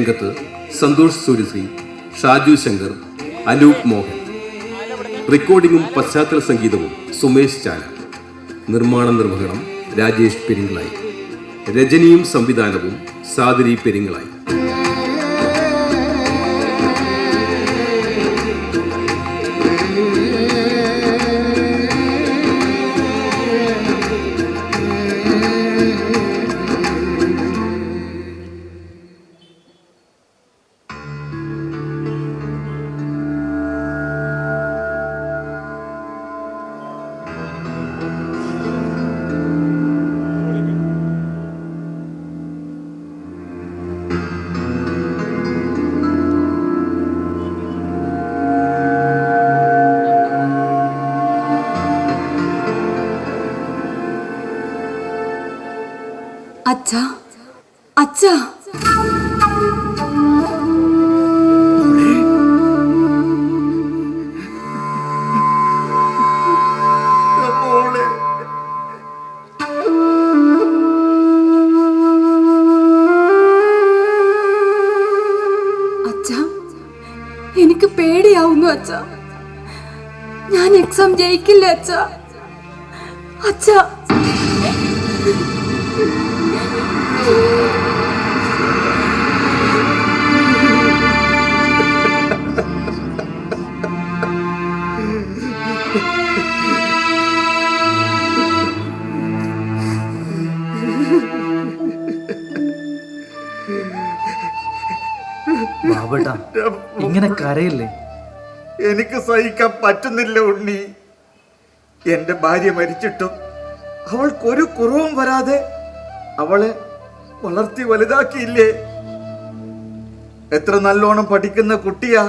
രംഗത്ത് സന്തോഷ് സൂര്യശ്രീ, ഷാജു ശങ്കർ, അനൂപ് മോഹൻ. റെക്കോർഡിങ്ങും പശ്ചാത്തല സംഗീതവും സുമേഷ് ചാല. നിർമ്മാണ നിർവഹണം രാജേഷ് പെരിങ്ങളായി. രചനയും സംവിധാനവും സാദരി പെരിങ്ങളായി. അച്ഛാ, അച്ഛാ, അച്ഛാ, എനിക്ക് പേടിയാവുന്നു അച്ഛാ. ഞാൻ എക്സാം ജയിക്കില്ല അച്ഛാ. അച്ഛാ, ബാബേട്ടാ, ഇങ്ങനെ കരയില്ലേ? എനിക്ക് സഹിക്കാൻ പറ്റുന്നില്ല ഉണ്ണി. എന്റെ ഭാര്യ മരിച്ചിട്ടും അവൾക്കൊരു കുറവും വരാതെ അവളെ വളർത്തി വലുതാക്കിയില്ലേ? എത്ര നല്ലോണം പഠിക്കുന്ന കുട്ടിയാ.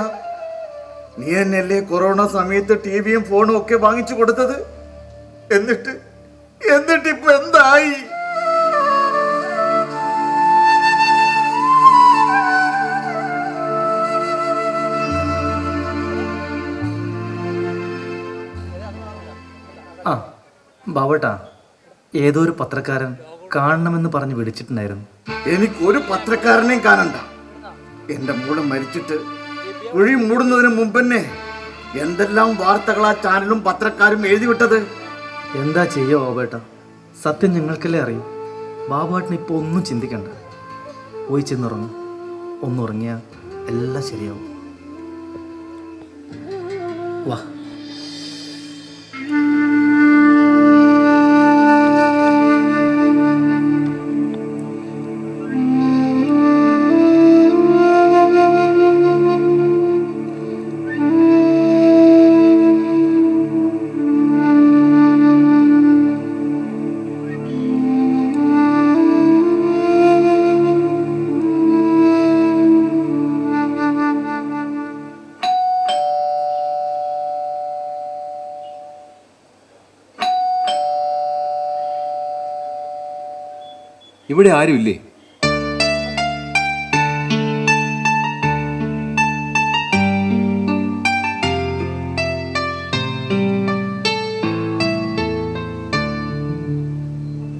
നീ എന്നല്ലേ കൊറോണ സമയത്ത് ടിവിയും ഫോണും ഒക്കെ വാങ്ങിച്ചു കൊടുത്തത്. എന്നിട്ട് ഇപ്പൊ എന്തായി? ആ ബാബേട്ടാ, ഏതോ ഒരു പത്രക്കാരൻ കാണണമെന്ന് പറഞ്ഞ് വിളിച്ചിട്ടുണ്ടായിരുന്നു. എനിക്കൊരു പത്രക്കാരനെയും കാണണ്ട. എന്റെ മോള് മരിച്ചിട്ട് കുഴി മൂടുന്നതിന് മുമ്പന്നെ എന്തെല്ലാം വാർത്തകളാ ചാനലും പത്രക്കാരും എഴുതി വിട്ടത്. എന്താ ചെയ്യോ ബാബേട്ടാ? സത്യം ഞങ്ങൾക്കല്ലേ അറിയൂ. ബാബുവേട്ടന് ഇപ്പോൾ ഒന്നും ചിന്തിക്കണ്ട. പോയി ചെന്നുറങ്ങും. ഒന്നുറങ്ങിയാൽ എല്ലാം ശരിയാവും. വാ. ഇവിടെ ആരുമില്ലേ?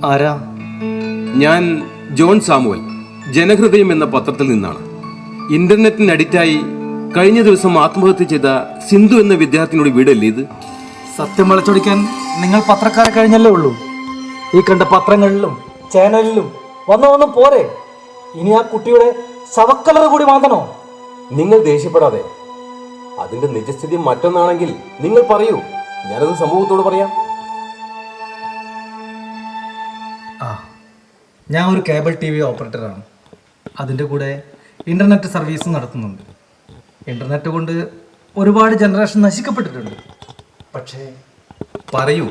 ആരാ? ഞാൻ ജോൺ സാമുവൽ, ജനഹൃദയം എന്ന പത്രത്തിൽ നിന്നാണ്. ഇന്റർനെറ്റിന് അഡിക്റ്റായി കഴിഞ്ഞ ദിവസം ആത്മഹത്യ ചെയ്ത സിന്ധു എന്ന വിദ്യാർത്ഥിനിയുടെ വീടല്ലേ ഇത്? സത്യം വളച്ചൊടിക്കാൻ നിങ്ങൾ പത്രക്കാരെ കഴിഞ്ഞല്ലേ ഉള്ളൂ. ഈ കണ്ട പത്രങ്ങളിലും ചാനലിലും വന്നു പോരെ. ഇനി ആ കുട്ടിയുടെ ശവക്കലർ കൂടി മാന്തണോ? നിങ്ങൾ ദേഷ്യപ്പെടാതെ. അതിന്റെ നിജസ്ഥിതി മറ്റൊന്നാണെങ്കിൽ നിങ്ങൾ പറയൂ, ഞാനത് സമൂഹത്തോട് പറയാം. ഞാൻ ഒരു കേബിൾ TV ഓപ്പറേറ്ററാണ്. അതിൻ്റെ കൂടെ ഇൻ്റർനെറ്റ് സർവീസും നടത്തുന്നുണ്ട്. ഇൻ്റർനെറ്റ് കൊണ്ട് ഒരുപാട് ജനറേഷൻ നശിക്കപ്പെട്ടിട്ടുണ്ട്. പക്ഷേ പറയൂ,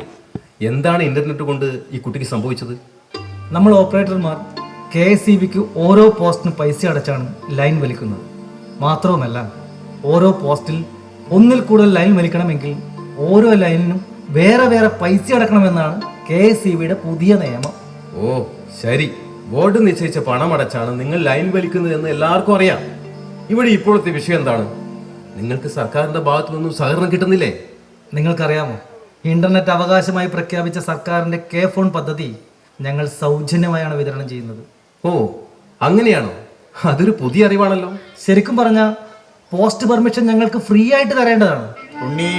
എന്താണ് ഇന്റർനെറ്റ് കൊണ്ട് ഈ കുട്ടിക്ക് സംഭവിച്ചത്? നമ്മൾ ഓപ്പറേറ്റർമാർ KSEBക്ക് ഓരോ പോസ്റ്റിനും പൈസ അടച്ചാണ് ലൈൻ വലിക്കുന്നത്. മാത്രവുമല്ല, ഓരോ പോസ്റ്റിൽ ഒന്നിൽ കൂടുതൽ ലൈൻ വലിക്കണമെങ്കിൽ ഓരോ ലൈനിനും വേറെ വേറെ പൈസ അടക്കണമെന്നാണ് KSEBയുടെ പുതിയ നിയമം. ഓ ശരി, ബോർഡ് നിശ്ചയിച്ച പണം അടച്ചാണ് നിങ്ങൾ ലൈൻ വലിക്കുന്നത് എന്ന് എല്ലാവർക്കും അറിയാം. ഇവിടെ ഇപ്പോഴത്തെ വിഷയം എന്താണ്? നിങ്ങൾക്ക് സർക്കാരിന്റെ ഭാഗത്തു നിന്നും സഹകരണം കിട്ടുന്നില്ലേ? നിങ്ങൾക്കറിയാമോ, ഇന്റർനെറ്റ് അവകാശമായി പ്രഖ്യാപിച്ച സർക്കാരിന്റെ K-ഫോൺ പദ്ധതി ഞങ്ങൾ സൗജന്യമായാണ് വിതരണം ചെയ്യുന്നത്. ഓ അങ്ങനെയാണോ? അതൊരു പുതിയ അറിവാണല്ലോ. ശരിക്കും പറഞ്ഞ പോസ്റ്റ് പെർമിഷൻ ഞങ്ങൾക്ക് ഫ്രീ ആയിട്ട് തരേണ്ടതാണ്. ഉണ്ണി,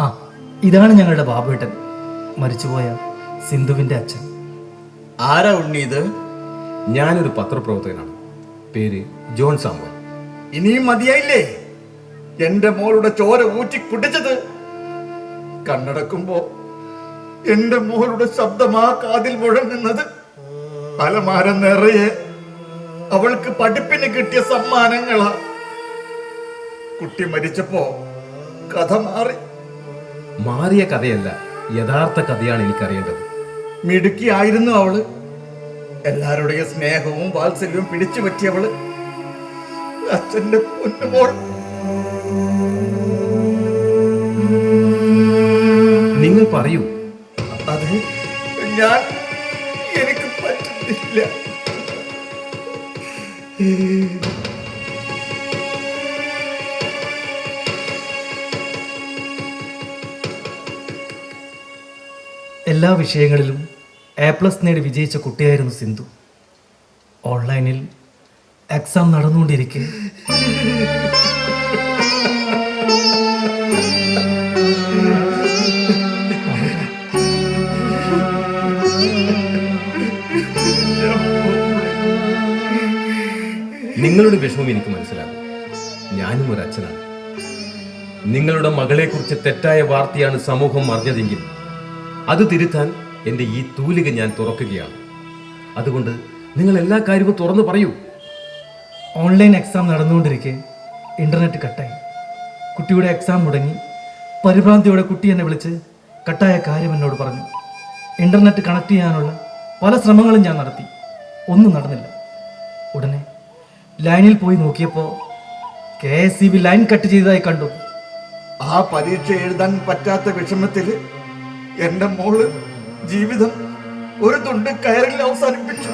ആ, ഇതാണ് ഞങ്ങളുടെ ബാബുവേട്ടൻ, മരിച്ചുപോയ സിന്ധുവിന്റെ അച്ഛൻ. ആരാ ഉണ്ണി ഇത്? ഞാനൊരു പത്രപ്രവർത്തകനാണ്. പേര് ജോൺ സാമുവൽ. ഇനിയും മതിയായില്ലേ എന്റെ മോളുടെ ചോര ഊറ്റി കുടിച്ചത്? കണ്ണടക്കുമ്പോ എന്റെ മോളുടെ ശബ്ദമാ കാതിൽ മുഴങ്ങുന്നത്. അലമാര നിറയെ അവൾക്ക് പഠിപ്പിന് കിട്ടിയ സമ്മാനങ്ങളാ. കുട്ടി മരിച്ചപ്പോ കഥ മാറിയ കഥയല്ല, യഥാർത്ഥ കഥയാണ് എനിക്കറിയേണ്ടത്. മിടുക്കിയായിരുന്നു അവള്. എല്ലാവരുടെയും സ്നേഹവും വാത്സല്യവും പിടിച്ചു പറ്റിയവള്. അച്ഛന്റെ പൊന്നുമോൾ. നിങ്ങൾ പറയൂ. അത് എനിക്ക് പറ്റുന്നില്ല. എല്ലാ വിഷയങ്ങളിലും A+ നേടി വിജയിച്ച കുട്ടിയായിരുന്നു സിന്ധു. ഓൺലൈനിൽ എക്സാം നടന്നുകൊണ്ടിരിക്കെ നിങ്ങളുടെ വിഷമം എനിക്ക് മനസ്സിലാകും. ഞാനും ഒരു അച്ഛനാണ്. നിങ്ങളുടെ മകളെക്കുറിച്ച് തെറ്റായ വാർത്തയാണ് സമൂഹം അറിഞ്ഞതെങ്കിൽ അത് തിരുത്താൻ എൻ്റെ ഈ തൂലിക ഞാൻ തുറക്കുകയാണ്. അതുകൊണ്ട് നിങ്ങൾ എല്ലാ കാര്യവും തുറന്നു പറയൂ. ഓൺലൈൻ എക്സാം നടന്നുകൊണ്ടിരിക്കെ ഇൻ്റർനെറ്റ് കട്ടായി. കുട്ടിയുടെ എക്സാം മുടങ്ങി. പരിഭ്രാന്തിയോടെ കുട്ടി എന്നെ വിളിച്ച് കട്ടായ കാര്യം എന്നോട് പറഞ്ഞു. ഇൻ്റർനെറ്റ് കണക്ട് ചെയ്യാനുള്ള പല ശ്രമങ്ങളും ഞാൻ നടത്തി. ഒന്നും നടന്നില്ല. ഉടനെ ലൈനിൽ പോയി നോക്കിയപ്പോൾ KSEB ലൈൻ കട്ട് ചെയ്തതായി കണ്ടു. ആ പരീക്ഷ എഴുതാൻ പറ്റാത്ത വിഷമത്തില് എന്റെ മോള് ജീവിതം ഒരു തുണ്ട് കയറിൽ അവസാനിപ്പിച്ചു.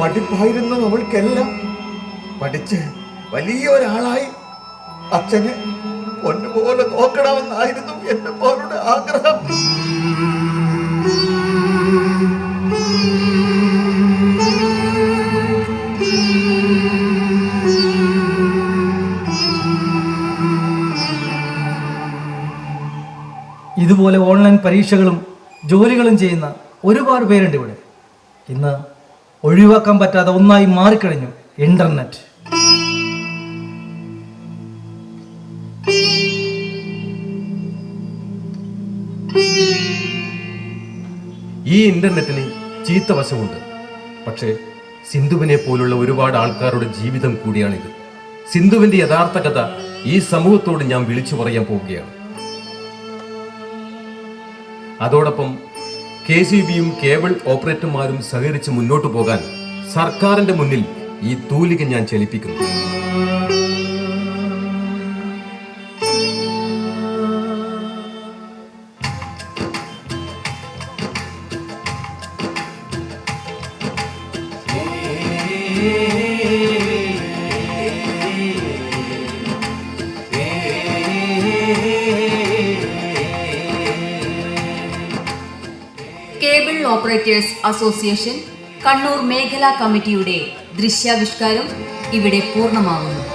പഠിപ്പായിരുന്നു അവൾക്കെല്ലാം. പഠിച്ച് വലിയൊരാളായി അച്ഛനെ പൊന്നുപോലെ നോക്കണമെന്നായിരുന്നു എന്റെ മോളുടെ ആഗ്രഹം. ഇതുപോലെ ഓൺലൈൻ പരീക്ഷകളും ജോലികളും ചെയ്യുന്ന ഒരുപാട് പേരുണ്ട് ഇവിടെ. ഇന്ന് ഒഴിവാക്കാൻ പറ്റാത്ത ഒന്നായി മാറിക്കഴിഞ്ഞു ഇൻ്റർനെറ്റ്. ഈ ഇന്റർനെറ്റിന് ചീത്ത വശമുണ്ട്. പക്ഷേ സിന്ധുവിനെ പോലുള്ള ഒരുപാട് ആൾക്കാരുടെ ജീവിതം കൂടിയാണിത്. സിന്ധുവിന്റെ യഥാർത്ഥ കഥ ഈ സമൂഹത്തോട് ഞാൻ വിളിച്ചു പറയാൻ പോവുകയാണ്. അതോടൊപ്പം KCBയും കേബിൾ ഓപ്പറേറ്റർമാരും സഹകരിച്ച് മുന്നോട്ടു പോകാൻ സർക്കാരിന്റെ മുന്നിൽ ഈ തൂലിക ഞാൻ ചലിപ്പിക്കുന്നു. കേബിൾ ഓപ്പറേറ്റേഴ്സ് അസോസിയേഷൻ കണ്ണൂർ മേഖലാ കമ്മിറ്റിയുടെ ദൃശ്യാവിഷ്കാരം ഇവിടെ പൂർണ്ണമാകുന്നു.